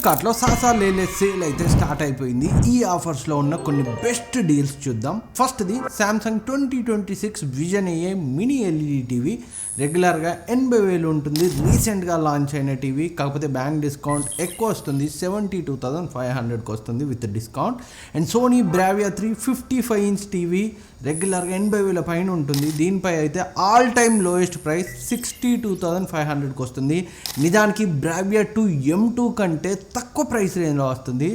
ఫ్లిప్కార్ట్లో సాసా లేలే సేల్ అయితే స్టార్ట్ అయిపోయింది. ఈ ఆఫర్స్లో ఉన్న కొన్ని బెస్ట్ డీల్స్ చూద్దాం. ఫస్ట్ది శాంసంగ్ 2026 విజన్ ఏ మినీ ఎల్ఈడి టీవీ. రెగ్యులర్గా 80,000 ఉంటుంది. రీసెంట్గా లాంచ్ అయిన టీవీ, కాకపోతే బ్యాంక్ డిస్కౌంట్ ఎక్కువ వస్తుంది. 72,500కి వస్తుంది with discount. And Sony Bravia 355 inch TV రెగ్యులర్గా 80,000 పైన ఉంటుంది. దీనిపై అయితే ఆల్ టైమ్ లోయెస్ట్ ప్రైస్ 62,500కి వస్తుంది. నిజానికి బ్రావియా 2 M2 కంటే తక్కువ ప్రైస్ రేంజ్లో వస్తుంది.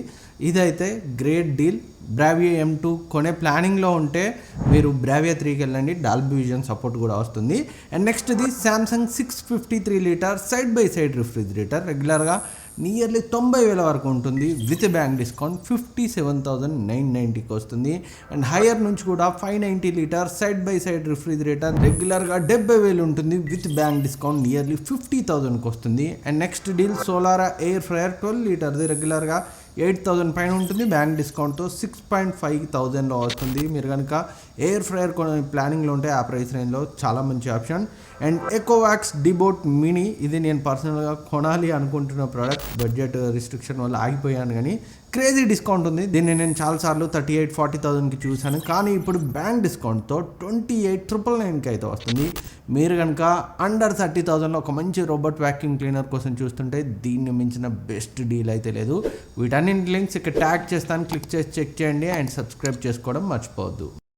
ఇదైతే గ్రేట్ డీల్. బ్రావియా M2 కొనే ప్లానింగ్లో ఉంటే మీరు బ్రావియా 3కి వెళ్ళండి, డాల్బీ విజన్ సపోర్ట్ కూడా వస్తుంది. అండ్ నెక్స్ట్ది Samsung 653 litre side by side refrigerator. రెగ్యులర్గా నియర్లీ 90,000 వరకు ఉంటుంది. విత్ బ్యాంక్ డిస్కౌంట్ 57,990కి వస్తుంది. అండ్ హైయర్ నుంచి కూడా 590 litre side by side refrigerator రెగ్యులర్గా 70,000 ఉంటుంది. విత్ బ్యాంక్ డిస్కౌంట్ నియర్లీ 50,000కి వస్తుంది. And next deal Solara air fryer 12 లీటర్ది రెగ్యులర్గా 8,000 పైన ఉంటుంది. బ్యాంక్ డిస్కౌంట్తో 6,500లో వస్తుంది. మీరు కనుక ఎయిర్ ఫ్రైయర్ కొన్ని ప్లానింగ్లో ఉంటే ఆ ప్రైస్ రేంజ్లో చాలా మంచి ఆప్షన్. అండ్ ఎకోవాక్స్ డిబోట్ మినీ, ఇది నేను పర్సనల్గా కొనాలి అనుకుంటున్న ప్రోడక్ట్. బడ్జెట్ రిస్ట్రిక్షన్ వల్ల ఆగిపోయాను, కానీ క్రేజీ డిస్కౌంట్ ఉంది. దీన్ని నేను చాలాసార్లు 38,000-40,000కి చూశాను, కానీ ఇప్పుడు బ్యాంక్ డిస్కౌంట్తో 28,999కి అయితే వస్తుంది. మీరు కనుక అండర్ 30,000లో ఒక మంచి రోబోట్ వ్యాక్యూమ్ క్లీనర్ కోసం చూస్తుంటే దీన్ని మించిన బెస్ట్ డీల్ అయితే లేదు. వీటన్నింటి లింక్స్ ఇక్కడ ట్యాగ్ చేస్తాను, క్లిక్ చేసి చెక్ చేయండి. అండ్ సబ్స్క్రైబ్ చేసుకోవడం మర్చిపోవద్దు.